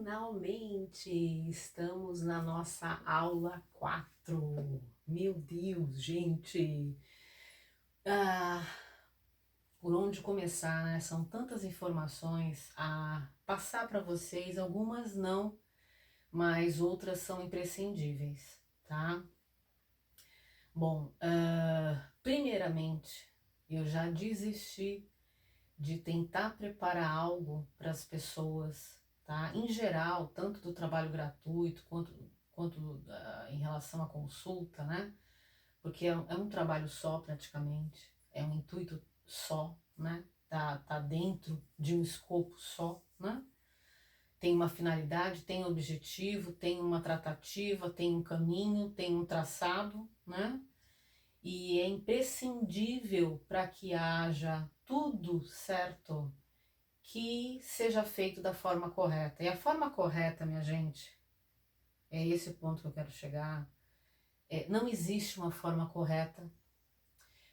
Finalmente estamos na nossa aula 4. Meu Deus, gente! Ah, por onde começar, né? São tantas informações a passar para vocês, algumas não, mas outras são imprescindíveis, tá? Bom, primeiramente, eu já desisti de tentar preparar algo para as pessoas, tá? Em geral, tanto do trabalho gratuito quanto em relação à consulta, né? Porque é um trabalho só praticamente, é um intuito só, né? Tá dentro de um escopo só, né? Tem uma finalidade, tem um objetivo, tem uma tratativa, tem um caminho, tem um traçado, né? E é imprescindível para que haja tudo certo que seja feito da forma correta. E a forma correta, minha gente, é esse o ponto que eu quero chegar. Não existe uma forma correta.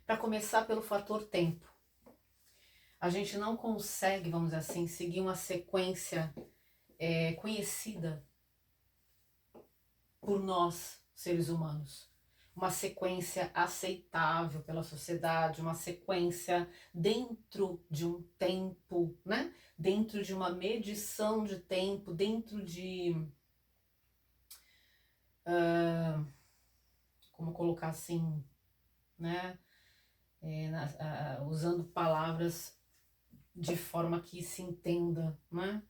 Para começar pelo fator tempo. A gente não consegue, vamos dizer assim, seguir uma sequência conhecida por nós, seres humanos. Uma sequência aceitável pela sociedade, uma sequência dentro de um tempo, né? Dentro de uma medição de tempo, dentro de como colocar assim, né? Usando palavras de forma que se entenda, né?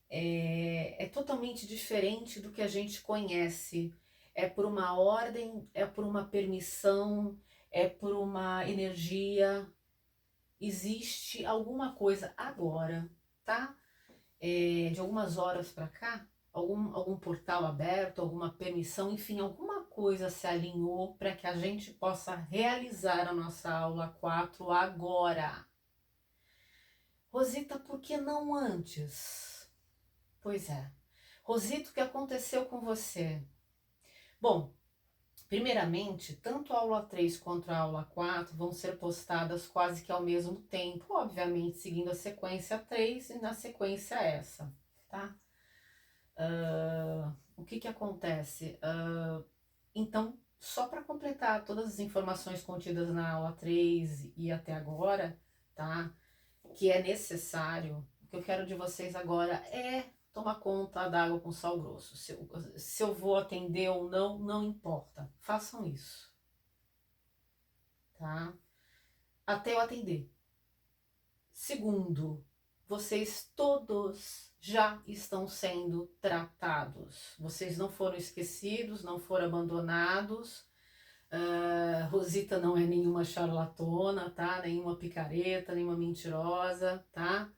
É totalmente diferente do que a gente conhece. É por uma ordem, é por uma permissão, é por uma energia. Existe alguma coisa agora, tá? De algumas horas para cá, algum portal aberto, alguma permissão, enfim, alguma coisa se alinhou para que a gente possa realizar a nossa aula 4 agora. Rosita, por que não antes? Pois é. Rosita, o que aconteceu com você? Bom, primeiramente, tanto a aula 3 quanto a aula 4 vão ser postadas quase que ao mesmo tempo, obviamente seguindo a sequência 3 e na sequência essa, tá? O que acontece? Então, só para completar todas as informações contidas na aula 3 e até agora, tá? Que é necessário, o que eu quero de vocês agora é tomar conta da água com sal grosso. Se eu vou atender ou não, não importa. Façam isso, tá? Até eu atender. Segundo, vocês todos já estão sendo tratados. Vocês não foram esquecidos, não foram abandonados. Rosita não é nenhuma charlatona, tá? Nenhuma picareta, nenhuma mentirosa, tá?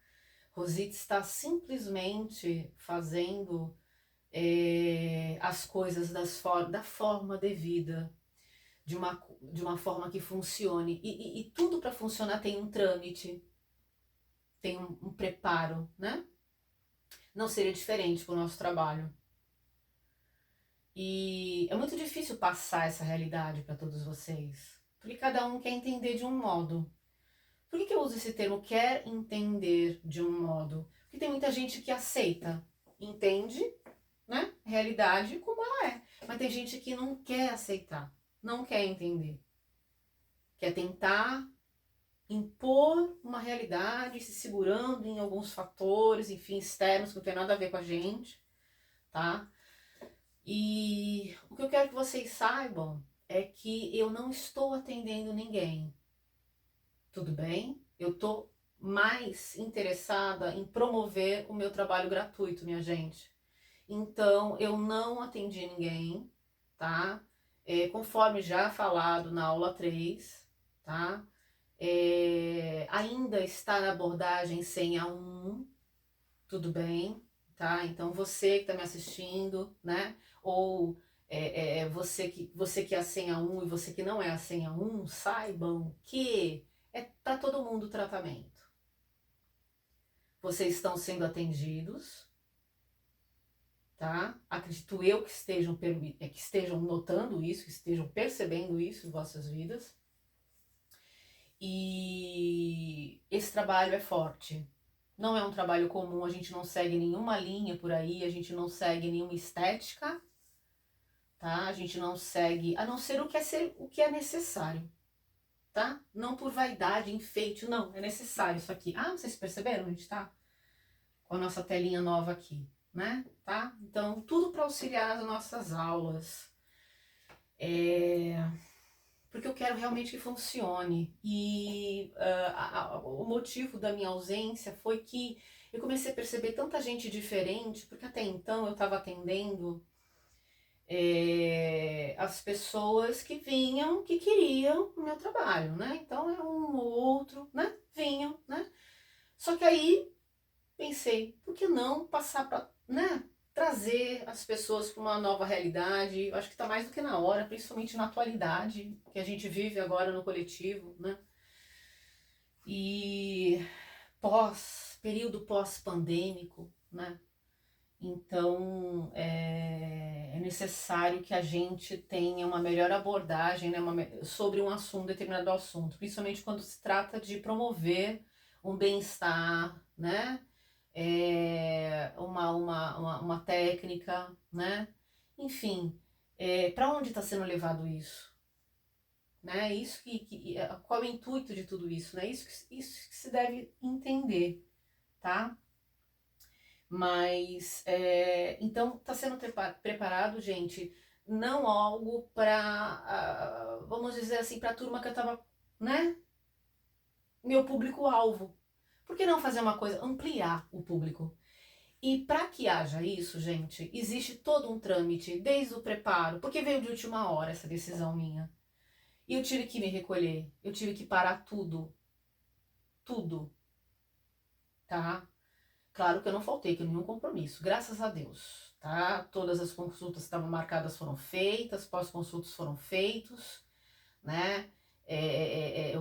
Rosita está simplesmente fazendo as coisas da forma devida, de uma forma que funcione. E tudo para funcionar tem um trâmite, tem um preparo, né? Não seria diferente para o nosso trabalho. E é muito difícil passar essa realidade para todos vocês, porque cada um quer entender de um modo. Por que eu uso esse termo quer entender de um modo? Porque tem muita gente que aceita, entende, né? Realidade como ela é. Mas tem gente que não quer aceitar, não quer entender. Quer tentar impor uma realidade, se segurando em alguns fatores, enfim, externos que não tem nada a ver com a gente, tá? E o que eu quero que vocês saibam é que eu não estou atendendo ninguém, tudo bem? Eu tô mais interessada em promover o meu trabalho gratuito, minha gente. Então, eu não atendi ninguém, tá? Conforme já falado na aula 3, tá? Ainda está na abordagem 100 a 1, tudo bem, tá? Então, você que está me assistindo, né? Ou você que é a 100 a 1 e você que não é a 100 a 1, saibam que é para todo mundo o tratamento. Vocês estão sendo atendidos, tá? Acredito eu que estejam notando isso, que estejam percebendo isso em vossas vidas. E esse trabalho é forte, não é um trabalho comum, a gente não segue nenhuma linha por aí, a gente não segue nenhuma estética, tá? A gente não segue, a não ser o que é necessário, tá? Não por vaidade, enfeite, não, é necessário isso aqui. Ah, vocês perceberam? A gente tá com a nossa telinha nova aqui, né? Tá? Então, tudo para auxiliar as nossas aulas. Porque eu quero realmente que funcione. E o motivo da minha ausência foi que eu comecei a perceber tanta gente diferente, porque até então eu estava atendendo as pessoas que vinham, que queriam o meu trabalho, né? Então é um ou outro, né? Vinham, né? Só que aí pensei, por que não passar para, né? Trazer as pessoas para uma nova realidade. Eu acho que está mais do que na hora, principalmente na atualidade que a gente vive agora no coletivo, né? E período pós-pandêmico, né? Então é necessário que a gente tenha uma melhor abordagem, né, sobre um assunto, determinado assunto, principalmente quando se trata de promover um bem-estar, né? Uma técnica, né? Enfim, para onde está sendo levado isso? Né? Qual é o intuito de tudo isso? Né? Isso que se deve entender, tá? Mas, então, está sendo preparado, gente, não algo para, vamos dizer assim, para a turma que eu estava, né? Meu público-alvo. Por que não fazer uma coisa? Ampliar o público. E para que haja isso, gente, existe todo um trâmite, desde o preparo, porque veio de última hora essa decisão minha. E eu tive que me recolher, eu tive que parar tudo, tudo, tá? Claro que eu não faltei com nenhum compromisso, graças a Deus, tá? Todas as consultas que estavam marcadas foram feitas, pós-consultas foram feitos, né?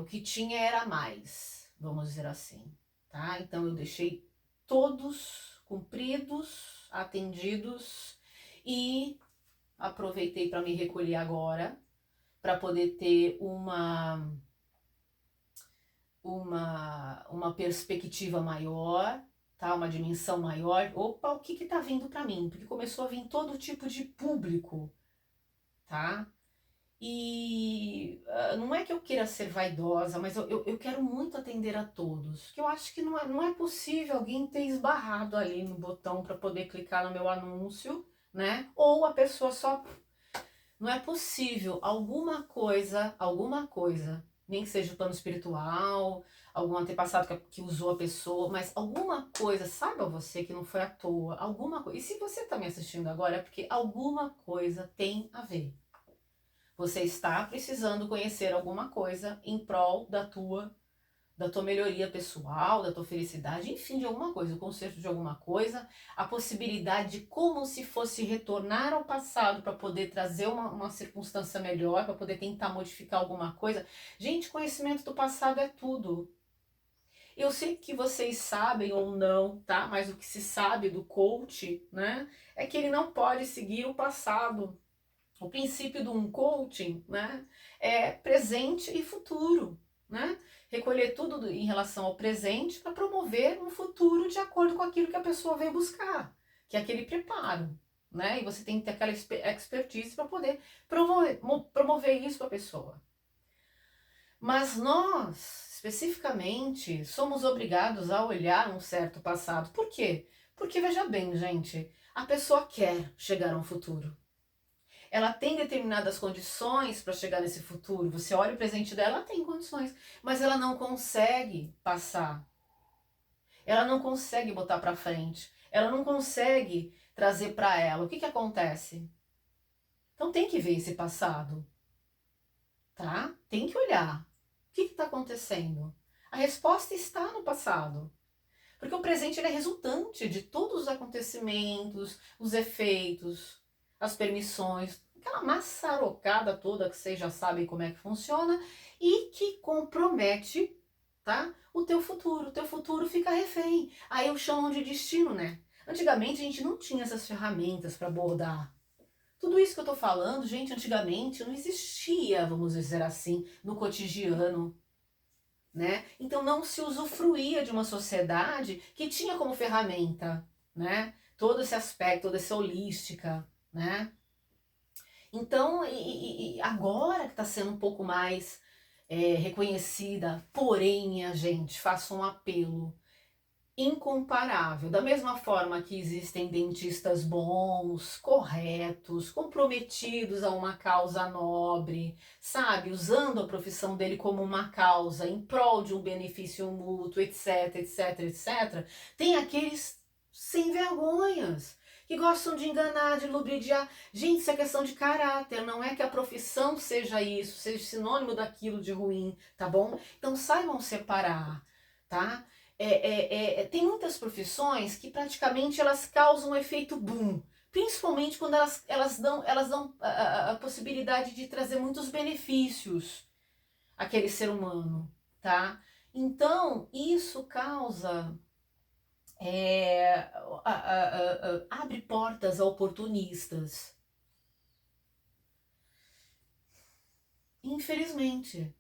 O que tinha era mais, vamos dizer assim, tá? Então eu deixei todos cumpridos, atendidos e aproveitei para me recolher agora, para poder ter uma perspectiva maior, tá? Uma dimensão maior. Opa, o que que tá vindo para mim? Porque começou a vir todo tipo de público, tá? E não é que eu queira ser vaidosa, mas eu quero muito atender a todos. Que eu acho que não é possível alguém ter esbarrado ali no botão para poder clicar no meu anúncio, né? Ou a pessoa só. Não é possível alguma coisa, nem que seja o plano espiritual, algum antepassado que usou a pessoa, mas alguma coisa, saiba você que não foi à toa, alguma coisa. E se você está me assistindo agora, é porque alguma coisa tem a ver. Você está precisando conhecer alguma coisa em prol da tua melhoria pessoal, da tua felicidade, enfim, de alguma coisa, o conserto de alguma coisa, a possibilidade de como se fosse retornar ao passado para poder trazer uma circunstância melhor, para poder tentar modificar alguma coisa. Gente, conhecimento do passado é tudo. Eu sei que vocês sabem ou não, tá? Mas o que se sabe do coach, né, é que ele não pode seguir o passado. O princípio de um coaching, né, é presente e futuro, né? Recolher tudo em relação ao presente para promover um futuro de acordo com aquilo que a pessoa veio buscar, que é aquele preparo, né? E você tem que ter aquela expertise para poder promover isso para a pessoa. Mas nós, especificamente, somos obrigados a olhar um certo passado. Por quê? Porque, veja bem, gente, a pessoa quer chegar a um futuro. Ela tem determinadas condições para chegar nesse futuro. Você olha o presente dela, ela tem condições, mas ela não consegue passar. Ela não consegue botar para frente. Ela não consegue trazer para ela. O que que acontece? Então tem que ver esse passado, tá? Tem que olhar. O que está acontecendo? A resposta está no passado. Porque o presente ele é resultante de todos os acontecimentos, os efeitos, as permissões, aquela maçarocada toda que vocês já sabem como é que funciona e que compromete, tá? O teu futuro. O teu futuro fica refém. Aí eu chamo de destino, né? Antigamente a gente não tinha essas ferramentas para abordar. Tudo isso que eu tô falando, gente, antigamente não existia, vamos dizer assim, no cotidiano. né? Então não se usufruía de uma sociedade que tinha como ferramenta, né? Todo esse aspecto, toda essa holística, né? Então, e agora que está sendo um pouco mais reconhecida, porém, minha gente, faço um apelo incomparável. Da mesma forma que existem dentistas bons, corretos, comprometidos a uma causa nobre, sabe? Usando a profissão dele como uma causa em prol de um benefício mútuo, etc, etc, etc. Tem aqueles sem vergonhas que gostam de enganar, de ludibriar. Gente, isso é questão de caráter, não é que a profissão seja isso, seja sinônimo daquilo de ruim, tá bom? Então saibam separar, tá? Tem muitas profissões que praticamente elas causam um efeito boom, principalmente quando elas dão a possibilidade de trazer muitos benefícios àquele ser humano, tá? Então, isso causa, abre portas a oportunistas, infelizmente.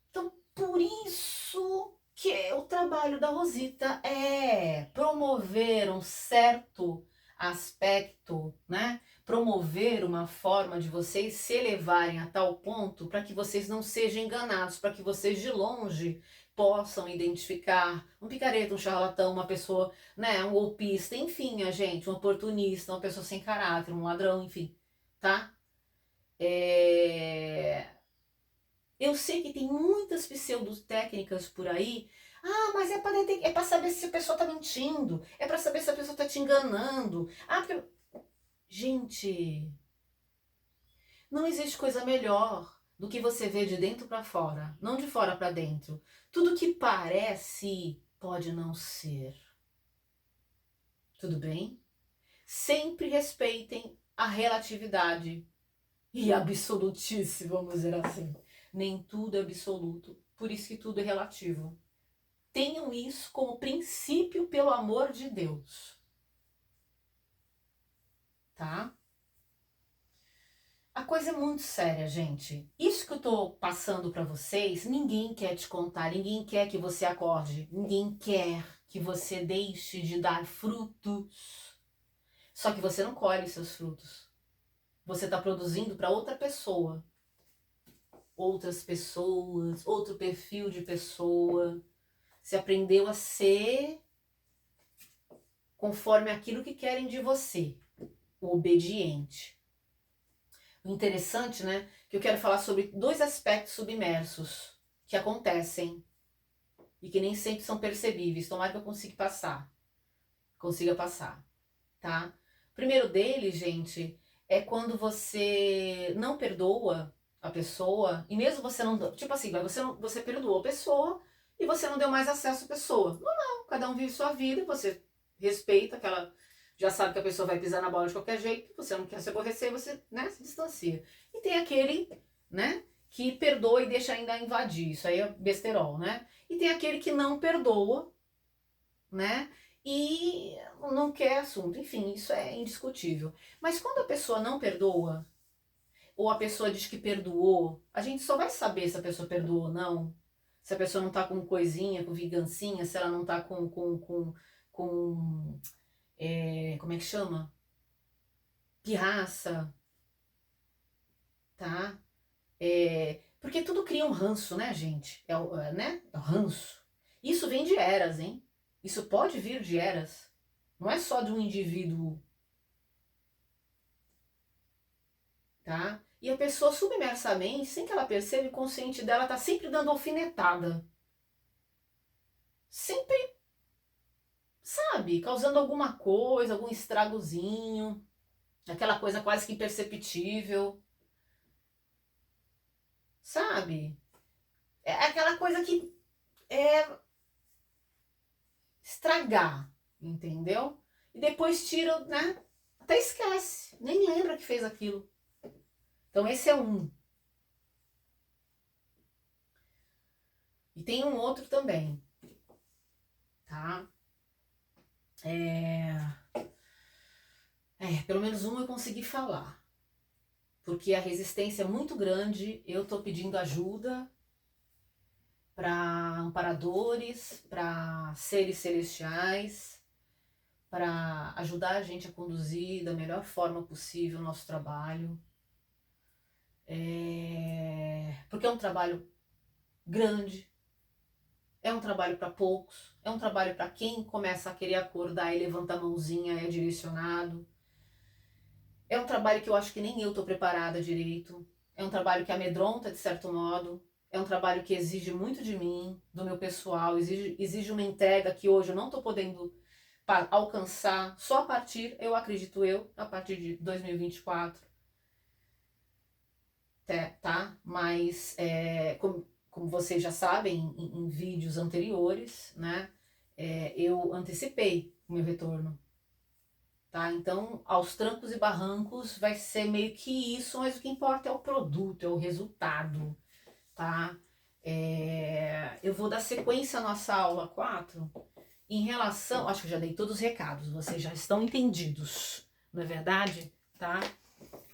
Então, por isso que o trabalho da Rosita é promover um certo aspecto, né? Promover uma forma de vocês se elevarem a tal ponto para que vocês não sejam enganados, para que vocês de longe possam identificar um picareta, um charlatão, uma pessoa, né, um golpista, enfim, a gente, um oportunista, uma pessoa sem caráter, um ladrão, enfim, tá? É... Eu sei que tem muitas pseudotécnicas por aí. Ah, mas é para saber se a pessoa tá mentindo. É para saber se a pessoa tá te enganando. Ah, porque... Gente, não existe coisa melhor do que você ver de dentro para fora, não de fora para dentro. Tudo que parece pode não ser. Tudo bem? Sempre respeitem a relatividade e absolutice, vamos dizer assim. Nem tudo é absoluto, por isso que tudo é relativo. Tenham isso como princípio, pelo amor de Deus. Tá? A coisa é muito séria, gente. Isso que eu tô passando para vocês, ninguém quer te contar, ninguém quer que você acorde, ninguém quer que você deixe de dar frutos. Só que você não colhe seus frutos. Você está produzindo para outra pessoa. Outras pessoas, outro perfil de pessoa. Você aprendeu a ser conforme aquilo que querem de você, o obediente. O interessante, né, que eu quero falar sobre dois aspectos submersos que acontecem e que nem sempre são percebíveis. Tomara que eu consiga passar, tá? O primeiro deles, gente, é quando você não perdoa a pessoa, e mesmo você não, tipo assim, você perdoou a pessoa e você não deu mais acesso à pessoa. Não, cada um vive sua vida, você respeita aquela, já sabe que a pessoa vai pisar na bola de qualquer jeito, você não quer se aborrecer, você, né, se distancia. E tem aquele, né, que perdoa e deixa ainda invadir, isso aí é besterol, né? E tem aquele que não perdoa, né? E não quer assunto, enfim, isso é indiscutível. Mas quando a pessoa não perdoa, ou a pessoa diz que perdoou, a gente só vai saber se a pessoa perdoou ou não, se a pessoa não tá com coisinha, com vingancinha, se ela não tá com como é que chama? Pirraça, tá? Porque tudo cria um ranço, né, gente? Né? É o ranço. Isso vem de eras, hein? Isso pode vir de eras. Não é só de um indivíduo, tá? E a pessoa submersamente, sem que ela perceba, o consciente dela tá sempre dando alfinetada. Sempre, sabe, causando alguma coisa, algum estragozinho, aquela coisa quase que imperceptível, sabe? É aquela coisa que é estragar, entendeu? E depois tira, né? Até esquece, nem lembra que fez aquilo. Então esse é um. E tem um outro também, tá? Pelo menos um eu consegui falar. Porque a resistência é muito grande, eu tô pedindo ajuda para amparadores, para seres celestiais, para ajudar a gente a conduzir da melhor forma possível o nosso trabalho. Porque é um trabalho grande, é um trabalho para poucos, é um trabalho para quem começa a querer acordar e levanta a mãozinha, é direcionado. É um trabalho que eu acho que nem eu estou preparada direito. É um trabalho que amedronta de certo modo. É um trabalho que exige muito de mim, do meu pessoal, exige uma entrega que hoje eu não estou podendo alcançar só a partir, eu acredito a partir de 2024. Tá? Mas, como vocês já sabem, em vídeos anteriores, né, eu antecipei o meu retorno. Tá? Então, aos trancos e barrancos vai ser meio que isso, mas o que importa é o produto, é o resultado, tá? Eu vou dar sequência à nossa aula 4 em relação, acho que já dei todos os recados, vocês já estão entendidos, não é verdade? Tá?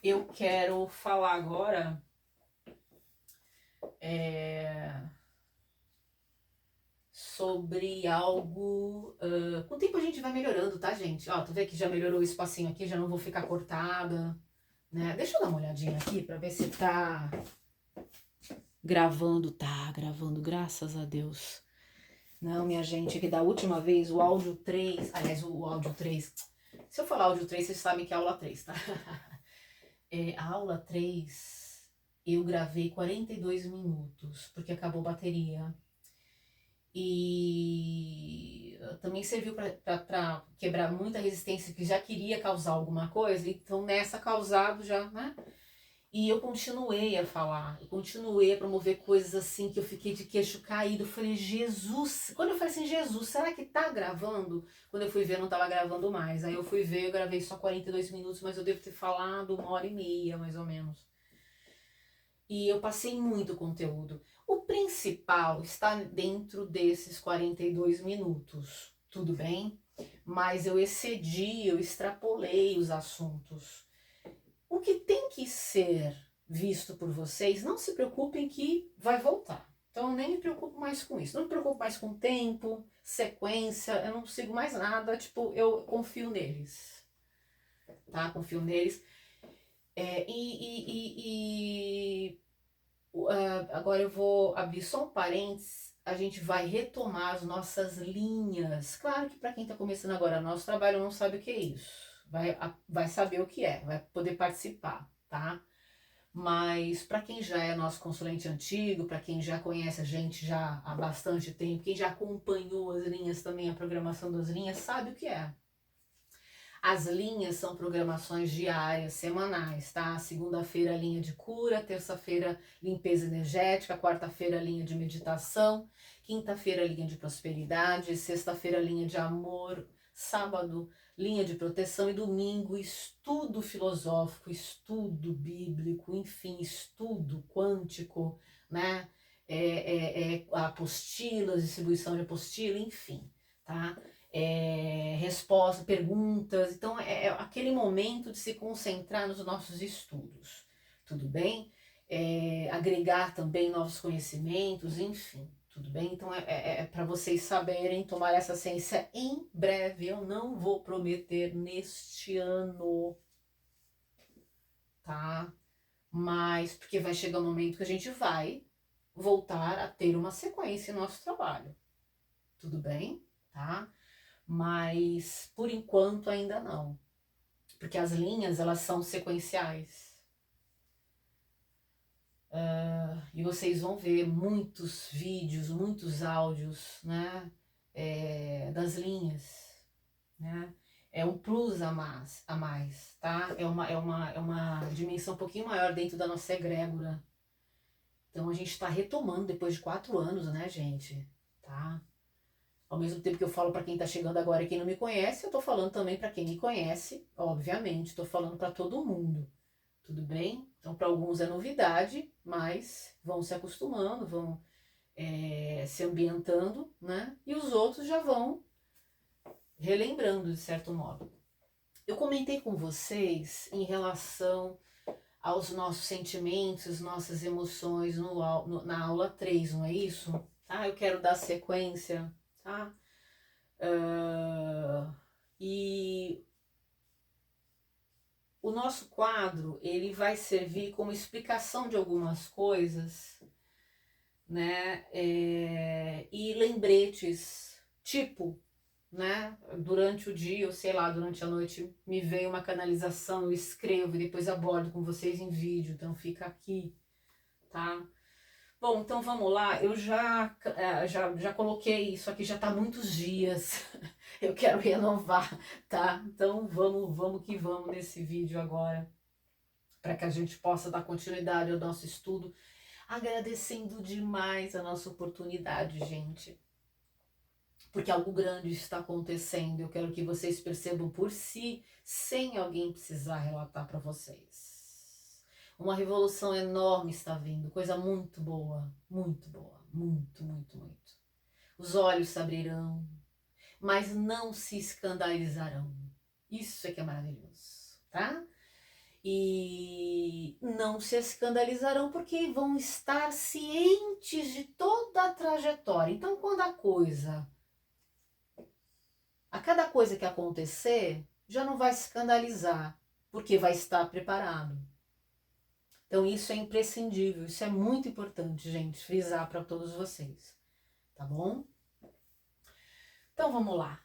Eu quero falar agora sobre algo. Com o tempo a gente vai melhorando, tá, gente? Ó, tu vê que já melhorou o espacinho aqui, já não vou ficar cortada, né? Deixa eu dar uma olhadinha aqui pra ver se tá gravando. Tá gravando, graças a Deus. Não, minha gente, que da última vez o áudio 3, aliás, o áudio 3. Se eu falar áudio 3, vocês sabem que é aula 3, tá? A aula 3 eu gravei 42 minutos, porque acabou a bateria. E também serviu para quebrar muita resistência que já queria causar alguma coisa, então nessa causado já, né? E eu continuei a falar, eu continuei a promover coisas assim que eu fiquei de queixo caído. Eu falei, Jesus, quando eu falei assim, Jesus, será que tá gravando? Quando eu fui ver, não tava gravando mais. Aí eu fui ver, eu gravei só 42 minutos, mas eu devo ter falado 1h30, mais ou menos. E eu passei muito conteúdo. O principal está dentro desses 42 minutos, tudo bem? Mas eu excedi, eu extrapolei os assuntos. O que tem que ser visto por vocês, não se preocupem que vai voltar. Então eu nem me preocupo mais com isso. Não me preocupo mais com tempo, sequência, eu não sigo mais nada, tipo, eu confio neles. Tá? Confio neles. Agora eu vou abrir só um parênteses, a gente vai retomar as nossas linhas. Claro que para quem está começando agora nosso trabalho não sabe o que é isso, vai saber o que é, vai poder participar, tá? Mas para quem já é nosso consulente antigo, para quem já conhece a gente já há bastante tempo, quem já acompanhou as linhas também, a programação das linhas, sabe o que é. As linhas são programações diárias, semanais, tá? Segunda-feira, linha de cura, terça-feira, limpeza energética, quarta-feira, linha de meditação, quinta-feira, linha de prosperidade, sexta-feira, linha de amor, sábado, linha de proteção e domingo, estudo filosófico, estudo bíblico, enfim, estudo quântico, né? Apostilas, distribuição de apostila, enfim, tá? Respostas, perguntas. Então é aquele momento de se concentrar nos nossos estudos, tudo bem? Agregar também novos conhecimentos, enfim, tudo bem? Então é para vocês saberem tomar essa ciência em breve. Eu não vou prometer neste ano, tá? Mas porque vai chegar um momento que a gente vai voltar a ter uma sequência no nosso trabalho, tudo bem? Tá? Mas por enquanto ainda não, porque as linhas elas são sequenciais. E vocês vão ver muitos vídeos, muitos áudios, né, das linhas, né? É um plus a mais, tá? É uma dimensão um pouquinho maior dentro da nossa egrégora. Então a gente está retomando depois de 4 anos, né, gente? Tá? Ao mesmo tempo que eu falo para quem está chegando agora e quem não me conhece, eu estou falando também para quem me conhece, obviamente, estou falando para todo mundo, tudo bem? Então, para alguns é novidade, mas vão se acostumando, vão se ambientando, né? E os outros já vão relembrando, de certo modo. Eu comentei com vocês em relação aos nossos sentimentos, nossas emoções na aula 3, não é isso? tá? Eu quero dar sequência, tá? E o nosso quadro, ele vai servir como explicação de algumas coisas, né? E lembretes, tipo, né? Durante o dia, ou sei lá, durante a noite, me veio uma canalização, eu escrevo e depois abordo com vocês em vídeo, então fica aqui, tá? Bom, então vamos lá, eu já coloquei isso aqui, já tá há muitos dias, eu quero renovar, tá? Então vamos que vamos nesse vídeo agora, para que a gente possa dar continuidade ao nosso estudo, agradecendo demais a nossa oportunidade, gente, porque algo grande está acontecendo, eu quero que vocês percebam por si, sem alguém precisar relatar para vocês. Uma revolução enorme está vindo, coisa muito boa, muito boa, muito, muito, muito. Os olhos se abrirão, mas não se escandalizarão. Isso é que é maravilhoso, tá? E não se escandalizarão porque vão estar cientes de toda a trajetória. Então, quando a cada coisa que acontecer, já não vai se escandalizar, porque vai estar preparado. Então isso é imprescindível, isso é muito importante, gente, frisar para todos vocês, tá bom? Então vamos lá.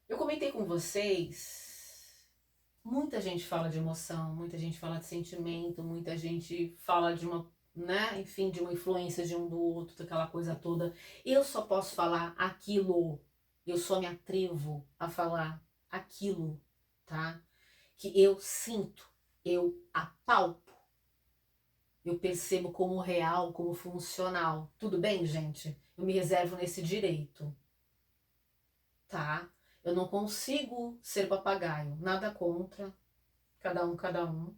Eu comentei com vocês, muita gente fala de emoção, muita gente fala de sentimento, muita gente fala de uma, né, enfim, de uma influência de um do outro, daquela coisa toda. Eu só posso falar aquilo, eu só me atrevo a falar aquilo, tá? Que eu sinto, eu apalpo, eu percebo como real, como funcional. Tudo bem, gente? Eu me reservo nesse direito, tá? Eu não consigo ser papagaio, nada contra, cada um,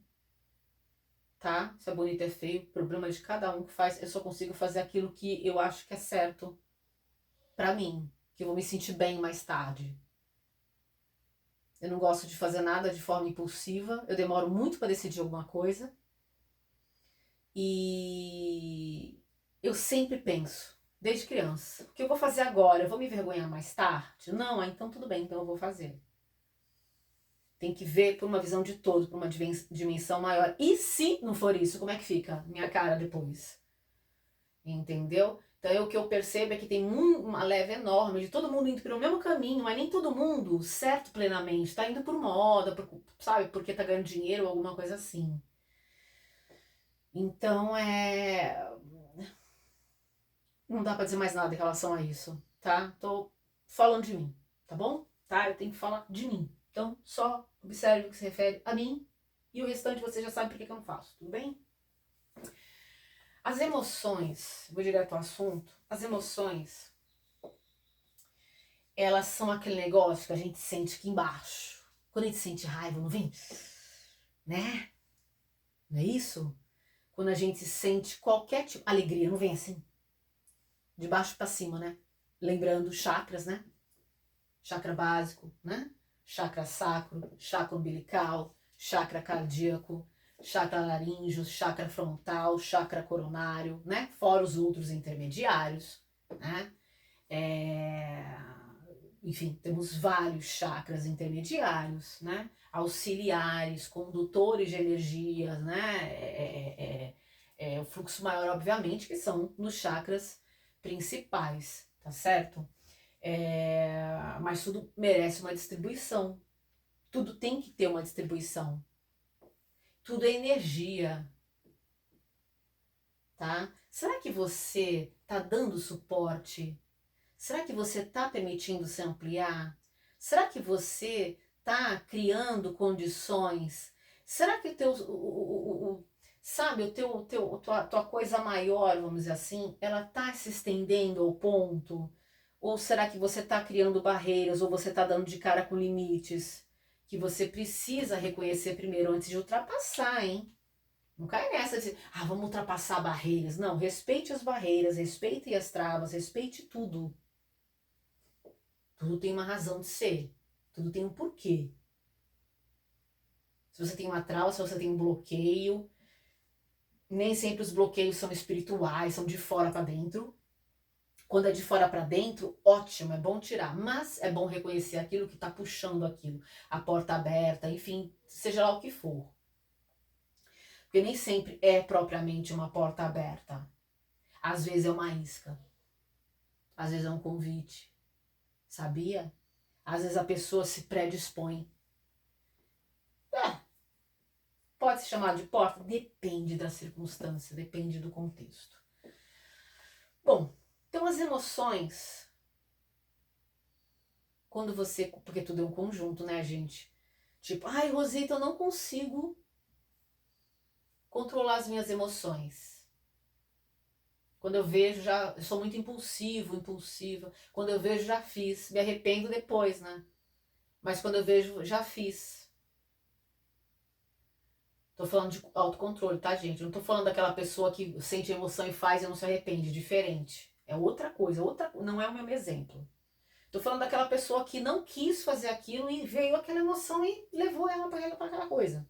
tá? Se é bonito é feio, problema de cada um que faz, eu só consigo fazer aquilo que eu acho que é certo pra mim, que eu vou me sentir bem mais tarde. Eu não gosto de fazer nada de forma impulsiva, eu demoro muito para decidir alguma coisa. E eu sempre penso, desde criança, o que eu vou fazer agora? Eu vou me envergonhar mais tarde? Não, então tudo bem, então eu vou fazer. Tem que ver por uma visão de todo, por uma dimensão maior. E se não for isso, como é que fica minha cara depois? Entendeu? Então o que eu percebo é que tem uma leva enorme de todo mundo indo pelo mesmo caminho, mas nem todo mundo certo plenamente. Tá indo por moda, sabe, porque tá ganhando dinheiro ou alguma coisa assim. Então não dá pra dizer mais nada em relação a isso, tá? Tô falando de mim, tá bom? Tá? Eu tenho que falar de mim. Então, só observe o que se refere a mim e o restante você já sabe por que eu não faço, tudo bem? As emoções, vou direto ao assunto, as emoções, elas são aquele negócio que a gente sente aqui embaixo. Quando a gente sente raiva, não vem? Né? Não é isso? Quando a gente sente qualquer tipo... Alegria, não vem assim? De baixo pra cima, né? Lembrando chakras, né? Chakra básico, né? Chakra sacro, chakra umbilical, chakra cardíaco, chakra laríngeo, chakra frontal, chakra coronário, né? Fora os outros intermediários, né? Enfim, temos vários chakras intermediários, né? Auxiliares, condutores de energia, né? O fluxo maior, obviamente, que são nos chakras principais, tá certo? Mas tudo merece uma distribuição. Tudo tem que ter uma distribuição. Tudo é energia, tá? Será que você tá dando suporte? Será que você tá permitindo se ampliar? Será que você tá criando condições? Será que sabe, tua coisa maior, vamos dizer assim, ela tá se estendendo ao ponto? Ou será que você está criando barreiras, ou você está dando de cara com limites que você precisa reconhecer primeiro antes de ultrapassar, hein? Não cai nessa de, vamos ultrapassar barreiras. Não, respeite as barreiras, respeite as travas, respeite tudo. Tudo tem uma razão de ser. Tudo tem um porquê. Se você tem uma trava, se você tem um bloqueio, Nem sempre os bloqueios são espirituais, são de fora para dentro. Quando é de fora para dentro, ótimo, é bom tirar, mas é bom reconhecer aquilo que está puxando aquilo, a porta aberta, enfim, seja lá o que for. Porque nem sempre é propriamente uma porta aberta. Às vezes é uma isca, às vezes é um convite, sabia? Às vezes a pessoa se predispõe. Pode se chamar de porta? Depende da circunstância, depende do contexto. Bom, então as emoções, quando você, porque tudo é um conjunto, né, gente? Tipo, ai, Rosita, eu não consigo controlar as minhas emoções. Quando eu vejo, eu sou muito impulsiva. Quando eu vejo, já fiz. Me arrependo depois, né? Mas quando eu vejo, já fiz. Tô falando de autocontrole, tá, gente? Eu não tô falando daquela pessoa que sente emoção e faz e não se arrepende. Diferente. É outra coisa. Não é o mesmo exemplo. Tô falando daquela pessoa que não quis fazer aquilo e veio aquela emoção e levou ela para aquela coisa.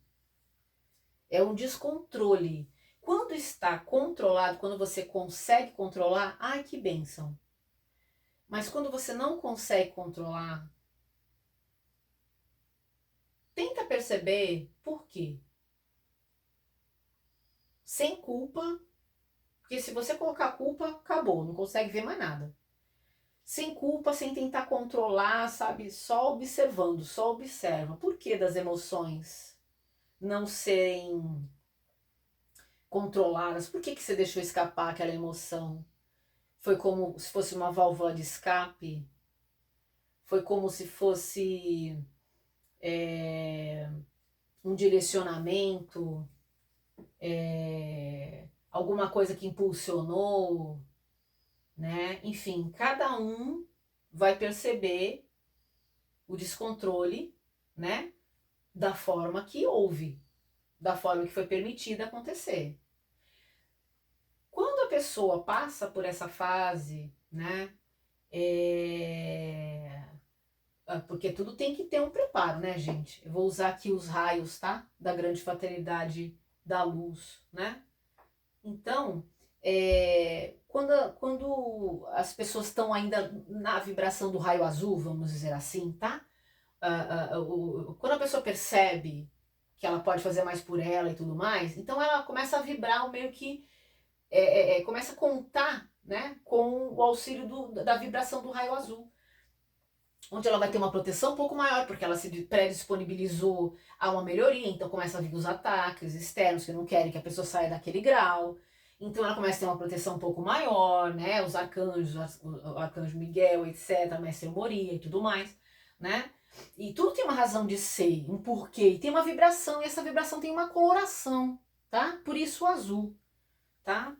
É um descontrole. Quando está controlado, quando você consegue controlar, ai que bênção. Mas quando você não consegue controlar, tenta perceber por quê. Sem culpa, porque se você colocar culpa, acabou, não consegue ver mais nada. Sem culpa, sem tentar controlar, sabe? Só observando, só observa. Por que das emoções não serem controladas? Por que você deixou escapar aquela emoção? Foi como se fosse uma válvula de escape? Foi como se fosse um direcionamento? Alguma coisa que impulsionou? Né? Enfim, cada um vai perceber o descontrole, né? Da forma que houve, da forma que foi permitida acontecer. Quando a pessoa passa por essa fase, né? Porque tudo tem que ter um preparo, né, gente? Eu vou usar aqui os raios, tá? Da grande fraternidade da luz, né? Então, quando as pessoas estão ainda na vibração do raio azul, vamos dizer assim, tá? Quando a pessoa percebe que ela pode fazer mais por ela e tudo mais, então ela começa a vibrar meio que começa a contar, né, com o auxílio da vibração do raio azul, onde ela vai ter uma proteção um pouco maior, porque ela se predisponibilizou a uma melhoria, então começa a vir os ataques externos que não querem que a pessoa saia daquele grau, então ela começa a ter uma proteção um pouco maior, né, os arcanjos, o arcanjo Miguel, etc, mestre Moria e tudo mais, né, e tudo tem uma razão de ser, um porquê, e tem uma vibração, e essa vibração tem uma coloração, tá, por isso o azul, tá.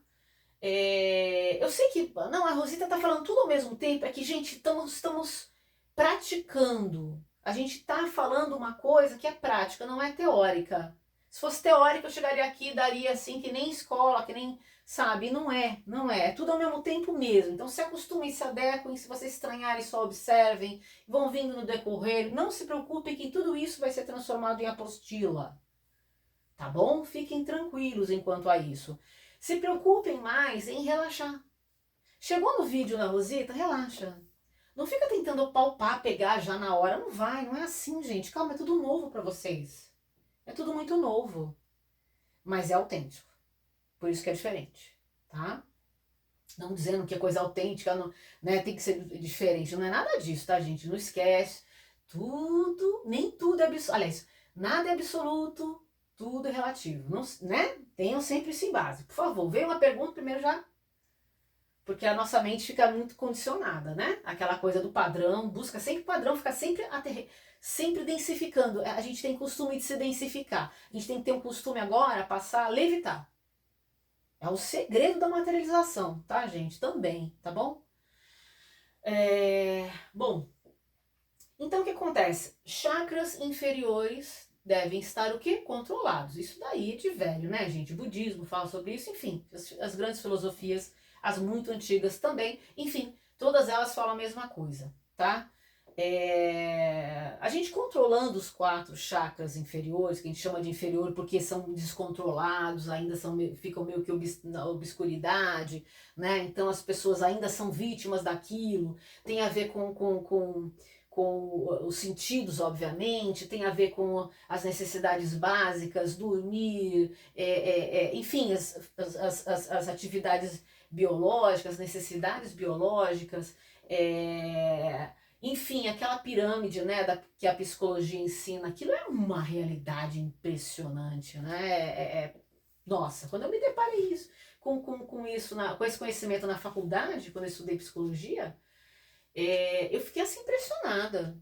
Eu sei que, não, a Rosita tá falando tudo ao mesmo tempo, é que, gente, estamos praticando. A gente está falando uma coisa que é prática, não é teórica. Se fosse teórica, eu chegaria aqui e daria assim, que nem escola, que nem, sabe, não é, não é. É tudo ao mesmo tempo mesmo. Então se acostumem, se adequem, se vocês estranharem, só observem, vão vindo no decorrer. Não se preocupem que tudo isso vai ser transformado em apostila. Tá bom? Fiquem tranquilos enquanto a isso. Se preocupem mais em relaxar. Chegou no vídeo da Rosita? Relaxa. Não fica tentando palpar, pegar já na hora. Não vai, não é assim, gente. Calma, é tudo novo para vocês. É tudo muito novo. Mas é autêntico. Por isso que é diferente, tá? Não dizendo que é coisa autêntica, não, né, tem que ser diferente. Não é nada disso, tá, gente? Não esquece. Tudo, nem tudo é absoluto. Aliás, nada é absoluto, tudo é relativo. Não, né? Tenham sempre isso em base. Por favor, veio uma pergunta, primeiro já. Porque a nossa mente fica muito condicionada, né? Aquela coisa do padrão, busca sempre o padrão, fica sempre densificando. A gente tem costume de se densificar. A gente tem que ter um costume agora, passar a levitar. É o segredo da materialização, tá, gente? Também, tá bom? Bom, então o que acontece? Chakras inferiores devem estar o quê? Controlados. Isso daí é de velho, né, gente? O budismo fala sobre isso, enfim, as grandes filosofias, as muito antigas também, enfim, todas elas falam a mesma coisa, tá? A gente controlando os 4 chakras inferiores, que a gente chama de inferior porque são descontrolados, ainda ficam meio que na obscuridade, né? Então as pessoas ainda são vítimas daquilo, tem a ver com os sentidos, obviamente, tem a ver com as necessidades básicas, dormir, enfim, as atividades biológicas, necessidades biológicas, enfim, aquela pirâmide, né, que a psicologia ensina, aquilo é uma realidade impressionante, né? Nossa, quando eu me deparei com isso, com esse conhecimento na faculdade, quando eu estudei psicologia, eu fiquei assim impressionada.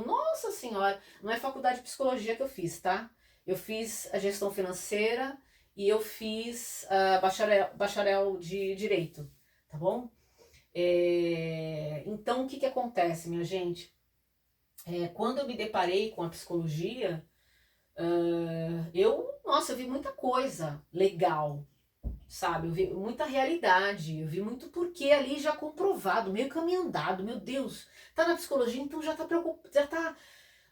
Nossa senhora, não é faculdade de psicologia que eu fiz, tá? Eu fiz a gestão financeira e eu fiz bacharel de direito, tá bom? Então, o que acontece, minha gente? Quando eu me deparei com a psicologia, nossa, eu vi muita coisa legal, sabe? Eu vi muita realidade, eu vi muito porquê ali já comprovado, meio caminho andado, meu Deus. Tá na psicologia, então já tá preocupado, já tá...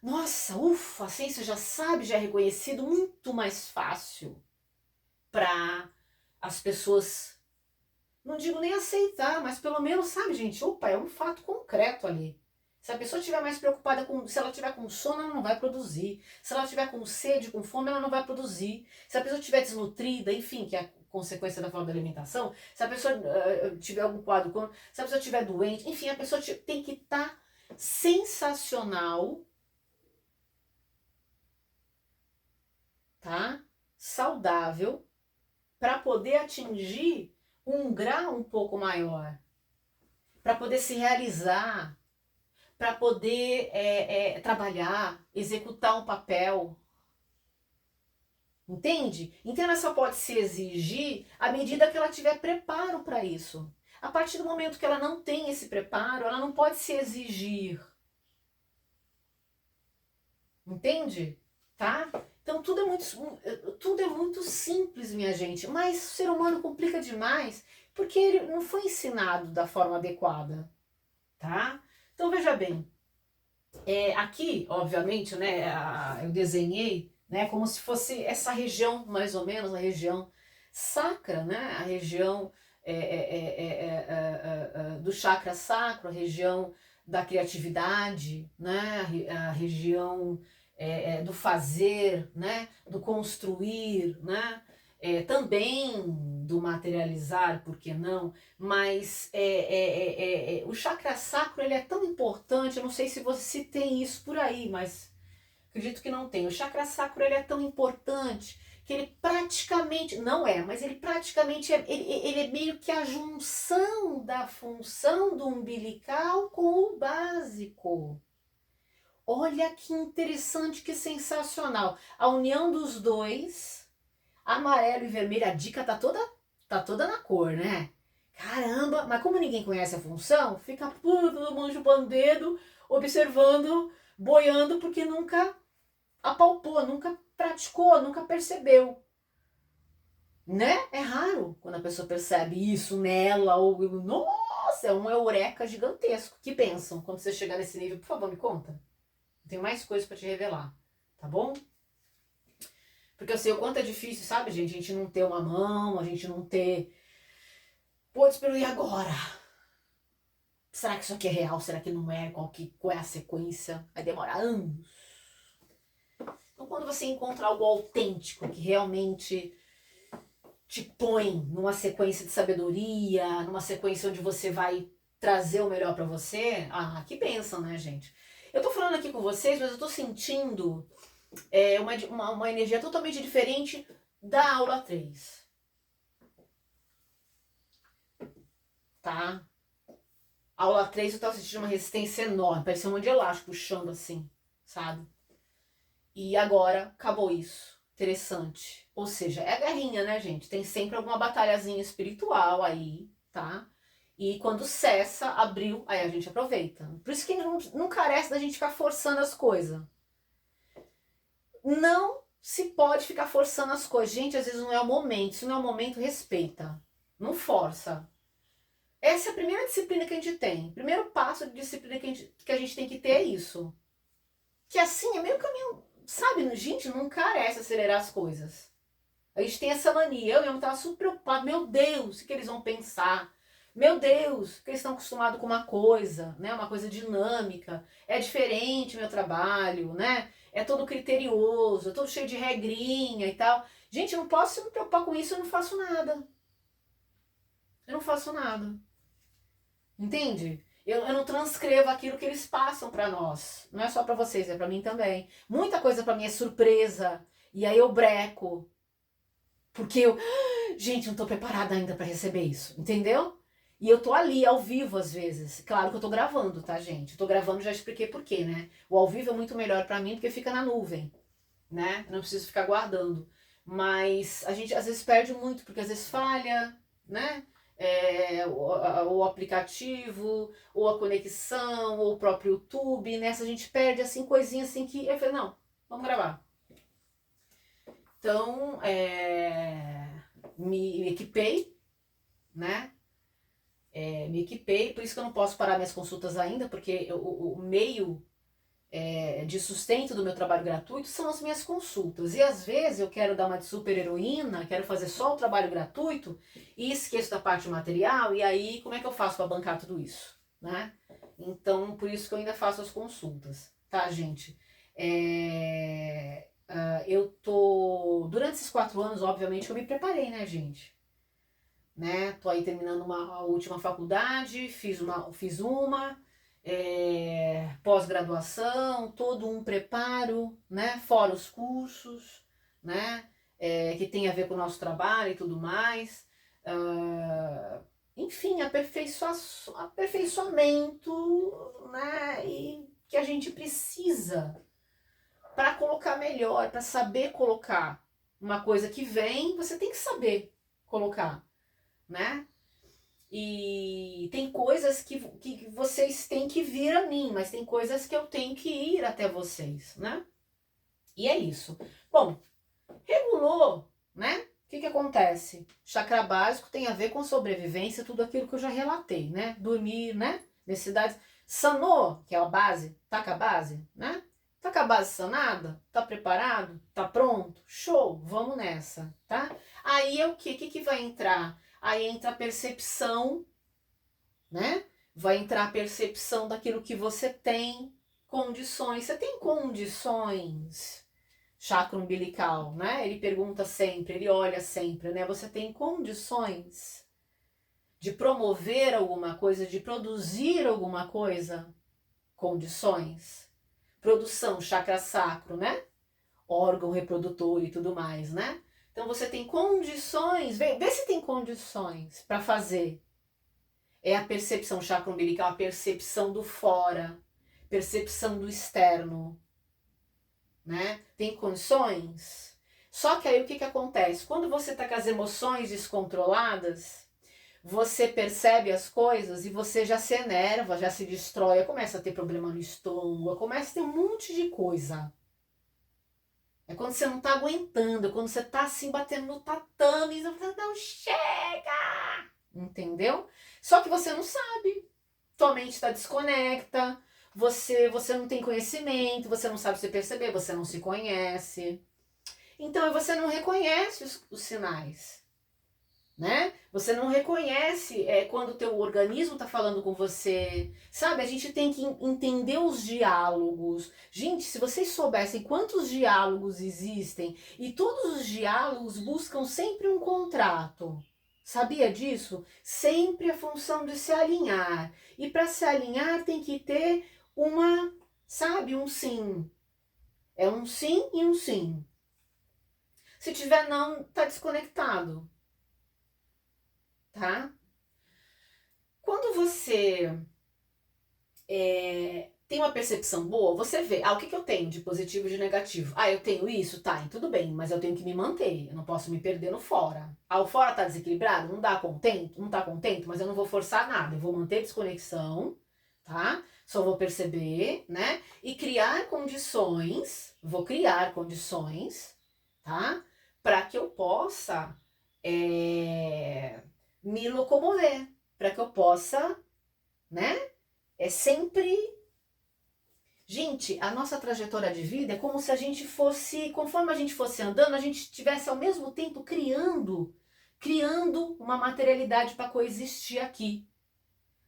Nossa, ufa, a ciência já sabe, já é reconhecido, muito mais fácil para as pessoas, não digo nem aceitar, mas pelo menos, sabe, gente, opa, é um fato concreto ali. Se a pessoa estiver mais preocupada se ela tiver com sono, ela não vai produzir. Se ela tiver com sede, com fome, ela não vai produzir. Se a pessoa estiver desnutrida, enfim, que é a consequência da falta de alimentação, se a pessoa tiver algum quadro, se a pessoa estiver doente, enfim, a pessoa tem que estar sensacional, tá? Saudável, para poder atingir um grau um pouco maior, para poder se realizar, para poder trabalhar, executar um papel. Entende? Então ela só pode se exigir à medida que ela tiver preparo para isso. A partir do momento que ela não tem esse preparo, ela não pode se exigir. Entende? Tá? Então tudo é muito simples, minha gente, mas o ser humano complica demais porque ele não foi ensinado da forma adequada, tá? Então veja bem, aqui, obviamente, né, eu desenhei, né, como se fosse essa região, mais ou menos, a região sacra, né, a região do chakra sacro, a região da criatividade, né, a região do fazer, né, do construir, né, também do materializar, por que não? Mas o chakra sacro ele é tão importante, eu não sei se você tem isso por aí, mas acredito que não tem. O chakra sacro ele é tão importante que ele praticamente, não é, mas ele praticamente ele é meio que a junção da função do umbilical com o básico. Olha que interessante, que sensacional. A união dos dois, amarelo e vermelho, a dica tá toda na cor, né? Caramba, mas como ninguém conhece a função, fica todo mundo chupando o dedo, observando, boiando, porque nunca apalpou, nunca praticou, nunca percebeu. Né? É raro quando a pessoa percebe isso nela, ou nossa, é um eureka gigantesco. Que pensam quando você chegar nesse nível? Por favor, me conta. Tem mais coisas para te revelar, tá bom? Porque eu sei o quanto é difícil, sabe, gente? A gente não ter uma mão, a gente não ter... Putz, e agora? Será que isso aqui é real? Será que não é? Qual é a sequência? Vai demorar anos. Então, quando você encontra algo autêntico, que realmente te põe numa sequência de sabedoria, numa sequência onde você vai trazer o melhor pra você, que bênção, né, gente? Eu tô falando aqui com vocês, mas eu tô sentindo uma energia totalmente diferente da aula 3. Tá? Aula 3 eu tava sentindo uma resistência enorme, parecia um monte de elástico puxando assim, sabe? E agora acabou isso. Interessante. Ou seja, é a guerrinha, né, gente? Tem sempre alguma batalhazinha espiritual aí, tá? E quando cessa, abriu, aí a gente aproveita. Por isso que não carece da gente ficar forçando as coisas. Não se pode ficar forçando as coisas. Gente, às vezes não é o momento. Se não é o momento, respeita. Não força. Essa é a primeira disciplina que a gente tem. O primeiro passo de disciplina que a gente tem que ter é isso. Que assim, é meio caminho, sabe? Gente, não carece acelerar as coisas. A gente tem essa mania. Eu mesmo tava super preocupado. Meu Deus, o que eles vão pensar? Meu Deus, que eles estão acostumados com uma coisa, né? Uma coisa dinâmica. É diferente meu trabalho, né? É todo criterioso, é todo cheio de regrinha e tal. Gente, eu não posso me preocupar com isso, eu não faço nada. Eu não faço nada. Entende? Eu não transcrevo aquilo que eles passam para nós. Não é só para vocês, é para mim também. Muita coisa para mim é surpresa. E aí eu breco. Porque eu, gente, não tô preparada ainda para receber isso. Entendeu? E eu tô ali, ao vivo, às vezes. Claro que eu tô gravando, tá, gente? Eu tô gravando, já expliquei por quê, né? O ao vivo é muito melhor para mim porque fica na nuvem, né? Eu não preciso ficar guardando. Mas a gente às vezes perde muito, porque às vezes falha, né? O aplicativo, ou a conexão, ou o próprio YouTube, nessa a gente perde assim coisinhas assim que eu falei, não, vamos gravar. Então, me equipei, né? Me equipei, por isso que eu não posso parar minhas consultas ainda, porque o meio de sustento do meu trabalho gratuito são as minhas consultas. E às vezes eu quero dar uma de super heroína, quero fazer só o trabalho gratuito e esqueço da parte material, e aí como é que eu faço para bancar tudo isso? Né? Então, por isso que eu ainda faço as consultas, tá, gente? Eu tô. Durante esses 4 anos, obviamente, eu me preparei, né, gente? Né? Tô aí terminando a última faculdade, fiz uma pós-graduação, todo um preparo, né? Fora os cursos, né? Que tem a ver com o nosso trabalho e tudo mais. Enfim, aperfeiçoamento, né? E que a gente precisa para colocar melhor, para saber colocar uma coisa que vem, você tem que saber colocar, né? E tem coisas que vocês têm que vir a mim, mas tem coisas que eu tenho que ir até vocês, né? E é isso. Bom, regulou, né? O que acontece? Chakra básico tem a ver com sobrevivência, tudo aquilo que eu já relatei, né? Dormir, né? Necessidades. Sanou, que é a base, tá com a base, né? Tá com a base sanada? Tá preparado? Tá pronto? Show, vamos nessa, tá? Aí é o quê? O que vai entrar? Aí entra a percepção, né? Vai entrar a percepção daquilo que você tem, condições. Você tem condições? Chakra umbilical, né? Ele pergunta sempre, ele olha sempre, né? Você tem condições de promover alguma coisa, de produzir alguma coisa? Condições. Produção, chakra sacro, né? Órgão reprodutor e tudo mais, né? Então você tem condições, vê se tem condições para fazer. É a percepção, chakra umbilical, a percepção do fora, percepção do externo, né? Tem condições? Só que aí o que acontece? Quando você está com as emoções descontroladas, você percebe as coisas e você já se enerva, já se destrói, começa a ter problema no estômago, começa a ter um monte de coisa. É quando você não tá aguentando, é quando você tá assim batendo no tatame, você fala, não chega! Entendeu? Só que você não sabe. Tua mente está desconecta, você não tem conhecimento, você não sabe se perceber, você não se conhece. Então você não reconhece os sinais, né? Você não reconhece quando o teu organismo está falando com você. Sabe, a gente tem que entender os diálogos. Gente, se vocês soubessem quantos diálogos existem, e todos os diálogos buscam sempre um contrato. Sabia disso? Sempre a função de se alinhar. E para se alinhar tem que ter um sim. É um sim e um sim. Se tiver não, tá desconectado, tá? Quando você tem uma percepção boa, você vê, o que eu tenho de positivo e de negativo? Eu tenho isso? Tá, tudo bem, mas eu tenho que me manter, eu não posso me perder no fora. O fora tá desequilibrado? Não dá contento? Não tá contento, mas eu não vou forçar nada, eu vou manter desconexão, tá? Só vou perceber, né? E criar condições, vou criar condições, tá? Para que eu possa me locomover. para que eu possa, né? É sempre. Gente, a nossa trajetória de vida é como se a gente fosse, conforme a gente fosse andando, a gente estivesse ao mesmo tempo criando uma materialidade para coexistir aqui.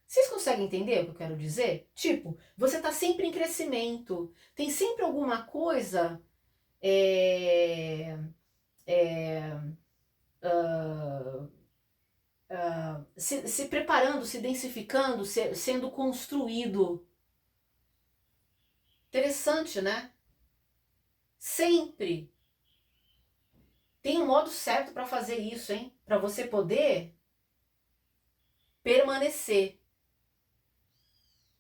Vocês conseguem entender o que eu quero dizer? Tipo, você está sempre em crescimento, tem sempre alguma coisa é, é, se preparando, se densificando, sendo construído. Interessante, né? Sempre. Tem um modo certo para fazer isso, hein? Para você poder permanecer,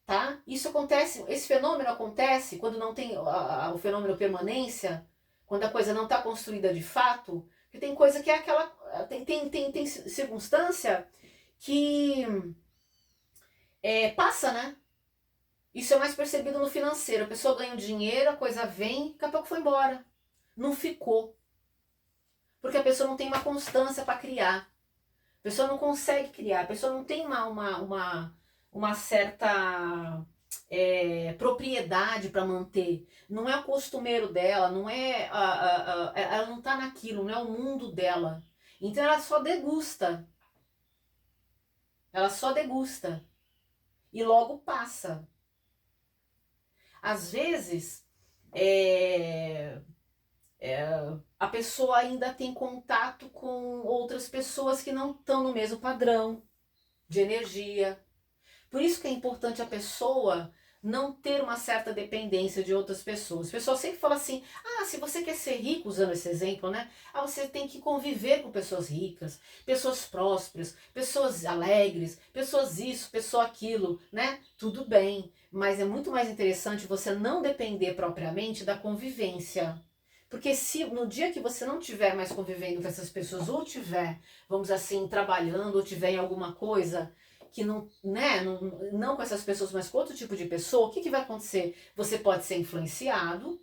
tá? Isso acontece, esse fenômeno acontece quando não tem o fenômeno permanência, quando a coisa não está construída de fato, que tem coisa que é aquela, tem circunstância que passa, né? Isso é mais percebido no financeiro. A pessoa ganha o dinheiro, a coisa vem, daqui a pouco foi embora. Não ficou. Porque a pessoa não tem uma constância para criar. A pessoa não consegue criar. A pessoa não tem uma certa propriedade para manter. Não é o costumeiro dela, não é ela não está naquilo, não é o mundo dela. Então ela só degusta. Ela só degusta. E logo passa. Às vezes, a pessoa ainda tem contato com outras pessoas que não estão no mesmo padrão de energia. Por isso que é importante a pessoa não ter uma certa dependência de outras pessoas. As pessoas sempre falam assim, se você quer ser rico, usando esse exemplo, né? Você tem que conviver com pessoas ricas, pessoas prósperas, pessoas alegres, pessoas isso, pessoa aquilo, né? Tudo bem, mas é muito mais interessante você não depender propriamente da convivência. Porque se no dia que você não estiver mais convivendo com essas pessoas, ou tiver, vamos assim, trabalhando, ou tiver em alguma coisa que não, né, não com essas pessoas, mas com outro tipo de pessoa, o que vai acontecer? Você pode ser influenciado,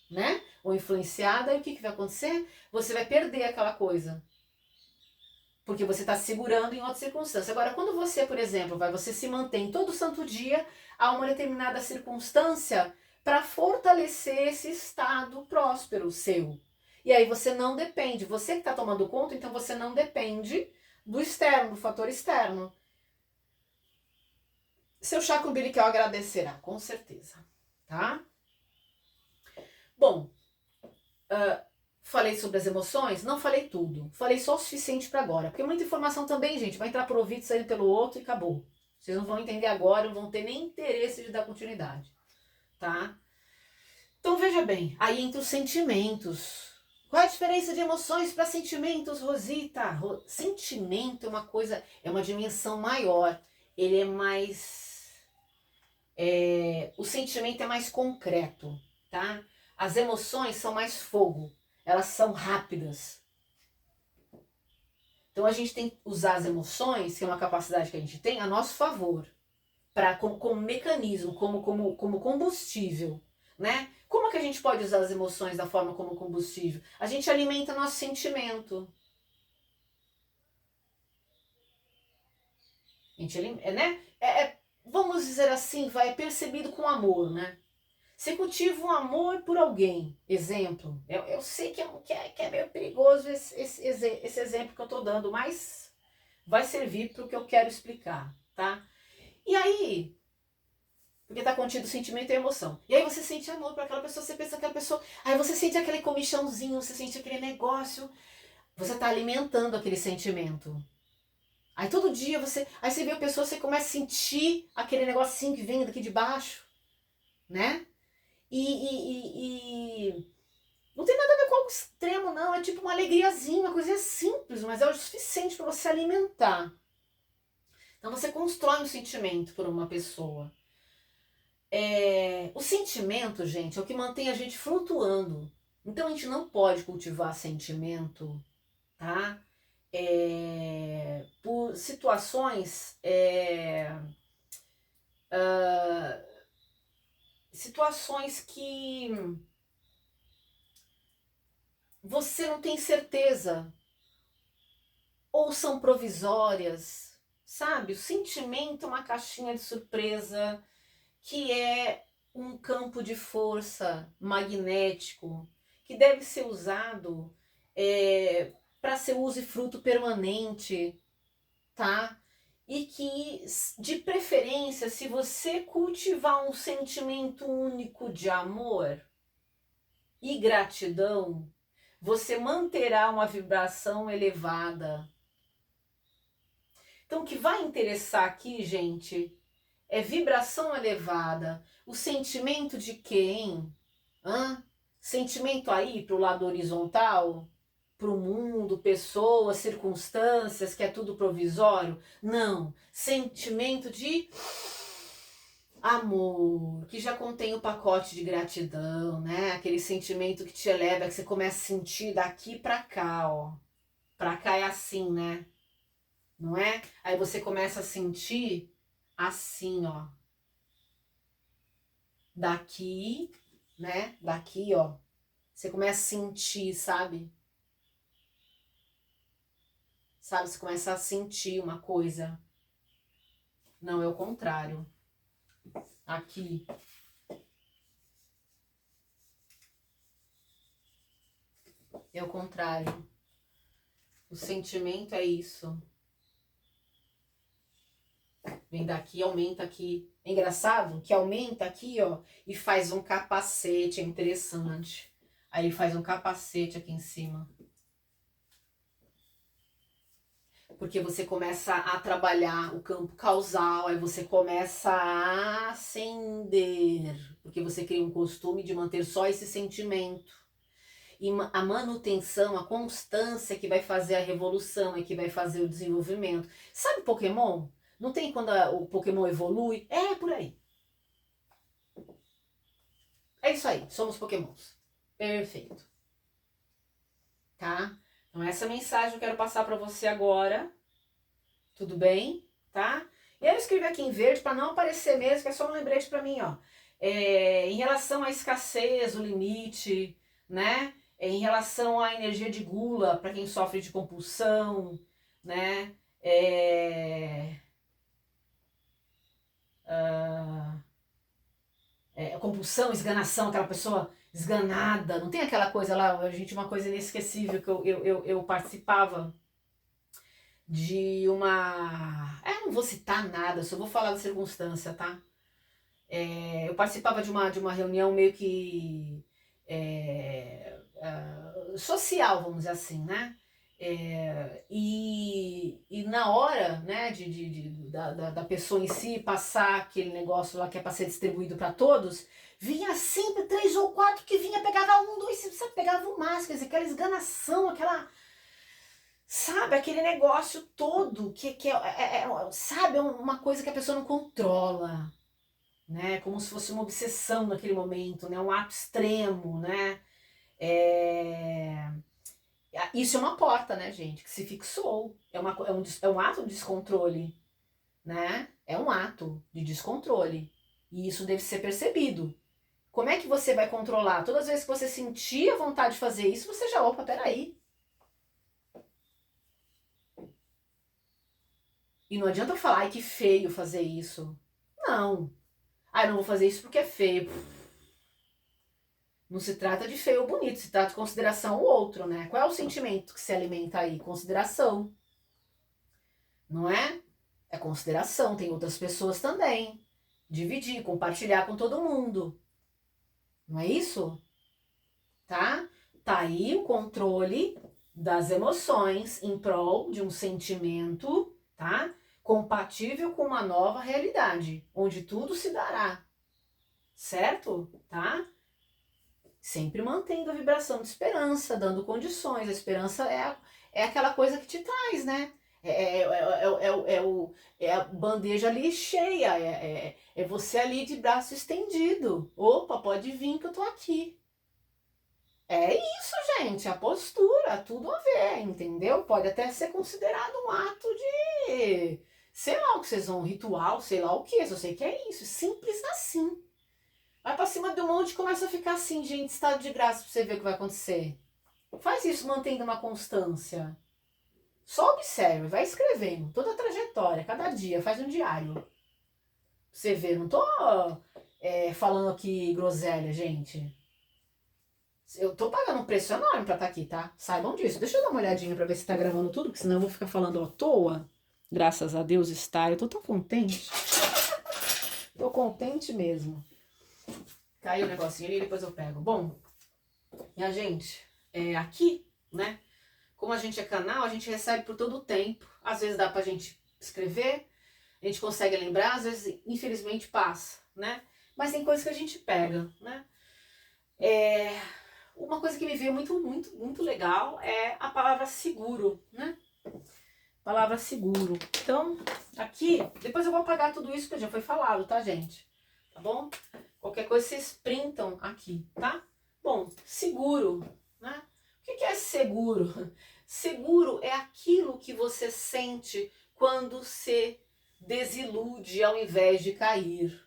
né? Ou influenciada, e o que vai acontecer? Você vai perder aquela coisa. Porque você está segurando em outra circunstância. Agora, quando você, por exemplo, você se mantém todo santo dia a uma determinada circunstância para fortalecer esse estado próspero seu. E aí você não depende, você que está tomando conta, então você não depende do externo, do fator externo. Seu chakra umbilical agradecerá, com certeza, tá? Bom, falei sobre as emoções? Não falei tudo. Falei só o suficiente para agora. Porque muita informação também, gente, vai entrar por ouvido, saindo pelo outro e acabou. Vocês não vão entender agora, não vão ter nem interesse de dar continuidade, tá? Então veja bem, aí entre os sentimentos. Qual é a diferença de emoções para sentimentos, Rosita? Sentimento é uma coisa, é uma dimensão maior. Ele é mais o sentimento é mais concreto, tá? As emoções são mais fogo, elas são rápidas. Então a gente tem que usar as emoções, que é uma capacidade que a gente tem, a nosso favor, como mecanismo, como combustível, né? Como que a gente pode usar as emoções da forma como combustível? A gente alimenta nosso sentimento. A gente alimenta, né? Vamos dizer assim, vai percebido com amor, né? Você cultiva um amor por alguém, exemplo. Eu sei que é meio perigoso esse exemplo que eu estou dando, mas vai servir para o que eu quero explicar, tá? E aí, porque está contido sentimento e emoção. E aí você sente amor por aquela pessoa, você pensa que aquela pessoa... Aí você sente aquele comichãozinho, você sente aquele negócio. Você está alimentando aquele sentimento. Aí todo dia Aí você vê a pessoa, você começa a sentir aquele negocinho que vem daqui de baixo, né? E não tem nada a ver com algo extremo, não. É tipo uma alegriazinha, uma coisinha simples, mas é o suficiente para você alimentar. Então você constrói um sentimento por uma pessoa. O sentimento, gente, é o que mantém a gente flutuando. Então a gente não pode cultivar sentimento, tá? Por situações situações que você não tem certeza, ou são provisórias, sabe? O sentimento é uma caixinha de surpresa que é um campo de força magnético que deve ser usado para ser uso e fruto permanente, tá? E que, de preferência, se você cultivar um sentimento único de amor e gratidão, você manterá uma vibração elevada. Então, o que vai interessar aqui, gente, é vibração elevada. O sentimento de quem? Sentimento aí para o lado horizontal? Para o mundo, pessoas, circunstâncias, que é tudo provisório? Não. Sentimento de amor, que já contém o pacote de gratidão, né? Aquele sentimento que te eleva, que você começa a sentir daqui para cá, ó. Para cá é assim, né? Não é? Aí você começa a sentir assim, ó. Daqui, né? Daqui, ó. Você começa a sentir, sabe? Sabe? Você começa a sentir uma coisa. Não, é o contrário. Aqui. É o contrário. O sentimento é isso. Vem daqui, aumenta aqui. É engraçado que aumenta aqui, ó, e faz um capacete, é interessante. Aí faz um capacete aqui em cima. Porque você começa a trabalhar o campo causal, aí você começa a acender. Porque você cria um costume de manter só esse sentimento. E a manutenção, a constância que vai fazer a revolução, é que vai fazer o desenvolvimento. Sabe Pokémon? Não tem quando o Pokémon evolui? É por aí. É isso aí, somos Pokémons. Perfeito. Tá? Então essa mensagem eu quero passar para você agora. Tudo bem? Tá? E aí eu escrevi aqui em verde para não aparecer mesmo, que é só um lembrete para mim, ó. Em relação à escassez, o limite, né? Em relação à energia de gula, para quem sofre de compulsão, né? Compulsão, esganação, aquela pessoa esganada, não tem aquela coisa lá, a gente, uma coisa inesquecível que eu participava de uma. Não vou citar nada, só vou falar da circunstância, tá? Eu participava de uma reunião meio que social, vamos dizer assim, né? E na hora, né, da pessoa em si passar aquele negócio lá que é para ser distribuído para todos, vinha sempre 3 ou 4 que vinha, pegava 1, 2, sabe, pegava o máximo, quer dizer, aquela esganação, aquela, sabe, aquele negócio todo que sabe, uma coisa que a pessoa não controla, né, como se fosse uma obsessão naquele momento, né, um ato extremo, né, isso é uma porta, né, gente, que se fixou. É um ato de descontrole, né? É um ato de descontrole. E isso deve ser percebido. Como é que você vai controlar? Todas as vezes que você sentir a vontade de fazer isso, você já, opa, peraí. E não adianta falar, ai, que feio fazer isso. Não. Ai, não vou fazer isso porque é feio. Não se trata de feio ou bonito, se trata de consideração ao outro, né? Qual é o sentimento que se alimenta aí? Consideração. Não é? É consideração, tem outras pessoas também. Dividir, compartilhar com todo mundo. Não é isso? Tá? Tá aí o controle das emoções em prol de um sentimento, tá? Compatível com uma nova realidade, onde tudo se dará. Certo? Tá? Sempre mantendo a vibração de esperança, dando condições. A esperança é aquela coisa que te traz, né? É a bandeja ali cheia, é você ali de braço estendido. Opa, pode vir que eu tô aqui. É isso, gente, a postura, tudo a ver, entendeu? Pode até ser considerado um ato de, sei lá o que vocês vão, um ritual, sei lá o que, eu sei que é isso, simples assim. Vai pra cima do monte e começa a ficar assim, gente, estado de graça pra você ver o que vai acontecer. Faz isso mantendo uma constância. Só observe, vai escrevendo toda a trajetória, cada dia, faz um diário. Você vê, não tô falando aqui groselha, gente. Eu tô pagando um preço enorme pra estar aqui, tá? Saibam disso. Deixa eu dar uma olhadinha pra ver se tá gravando tudo, porque senão eu vou ficar falando à toa. Graças a Deus está. Eu tô tão contente. Tô contente mesmo. Caiu o negocinho ali, depois eu pego. Bom, minha gente, aqui, né? Como a gente é canal, a gente recebe por todo o tempo. Às vezes dá pra gente escrever, a gente consegue lembrar, às vezes, infelizmente, passa, né? Mas tem coisas que a gente pega, né? Uma coisa que me veio muito legal é a palavra seguro, né? Palavra seguro. Então, aqui, depois eu vou apagar tudo isso que já foi falado, tá, gente? Tá bom? Qualquer coisa vocês printam aqui, tá? Bom, seguro, né? O que é seguro? Seguro é aquilo que você sente quando se desilude ao invés de cair.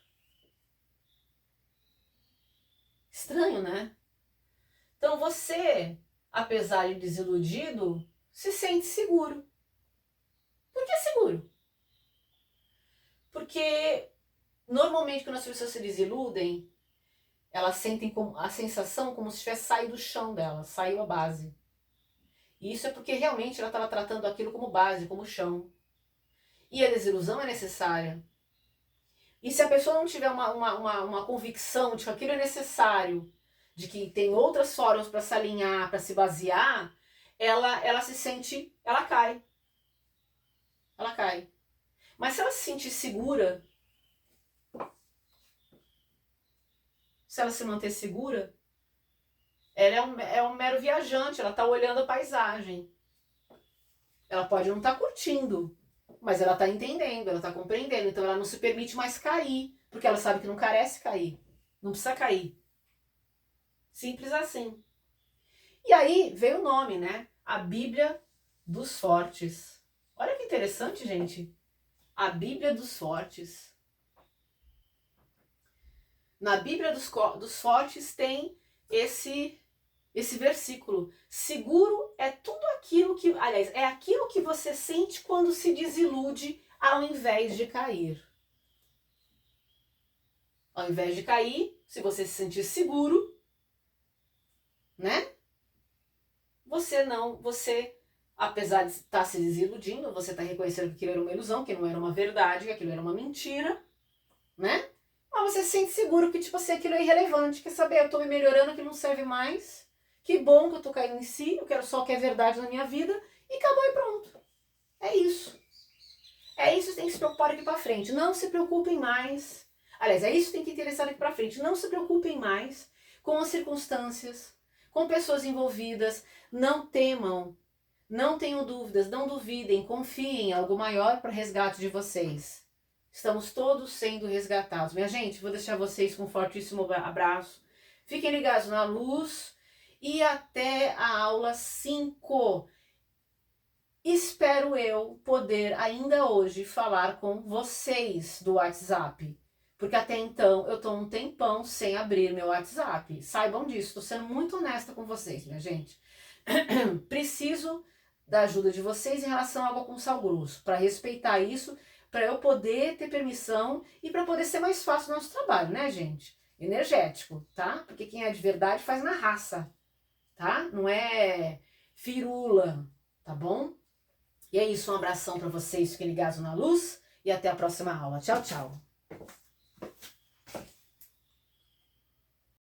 Estranho, né? Então você, apesar de desiludido, se sente seguro. Por que seguro? Porque normalmente quando as pessoas se desiludem, elas sentem a sensação como se tivesse saído do chão dela, saiu a base. E isso é porque realmente ela estava tratando aquilo como base, como chão. E a desilusão é necessária. E se a pessoa não tiver uma convicção de que aquilo é necessário, de que tem outras formas para se alinhar, para se basear, ela se sente, ela cai. Ela cai. Mas se ela se sentir segura, se ela se manter segura, ela é um mero viajante, ela está olhando a paisagem. Ela pode não estar curtindo, mas ela está entendendo, ela está compreendendo, então ela não se permite mais cair, porque ela sabe que não carece cair, não precisa cair. Simples assim. E aí veio o nome, né? A Bíblia dos Fortes. Olha que interessante, gente. A Bíblia dos Fortes. Na Bíblia dos Fortes tem esse versículo. Seguro é tudo aquilo que, aliás, é aquilo que você sente quando se desilude ao invés de cair. Ao invés de cair, se você se sentir seguro, né? Você, apesar de estar se desiludindo, você está reconhecendo que aquilo era uma ilusão, que não era uma verdade, que aquilo era uma mentira, né? Mas você se sente seguro que, tipo assim, aquilo é irrelevante. Quer saber? Eu tô me melhorando, que não serve mais. Que bom que eu tô caindo em si, eu quero só o que é verdade na minha vida. E acabou e pronto. É isso. É isso que tem que se preocupar daqui pra frente. Não se preocupem mais. Aliás, é isso que tem que interessar daqui pra frente. Não se preocupem mais com as circunstâncias, com pessoas envolvidas. Não temam. Não tenham dúvidas, não duvidem, confiem em algo maior para resgate de vocês. Estamos todos sendo resgatados. Minha gente, vou deixar vocês com um fortíssimo abraço. Fiquem ligados na luz e até a aula 5. Espero eu poder ainda hoje falar com vocês do WhatsApp. Porque até então eu estou um tempão sem abrir meu WhatsApp. Saibam disso, estou sendo muito honesta com vocês, minha gente. Preciso da ajuda de vocês em relação à água com sal grosso, para respeitar isso, para eu poder ter permissão e para poder ser mais fácil o nosso trabalho, né, gente? Energético, tá? Porque quem é de verdade faz na raça, tá? Não é firula, tá bom? E é isso, um abração para vocês, fiquem ligados na luz e até a próxima aula. Tchau, tchau!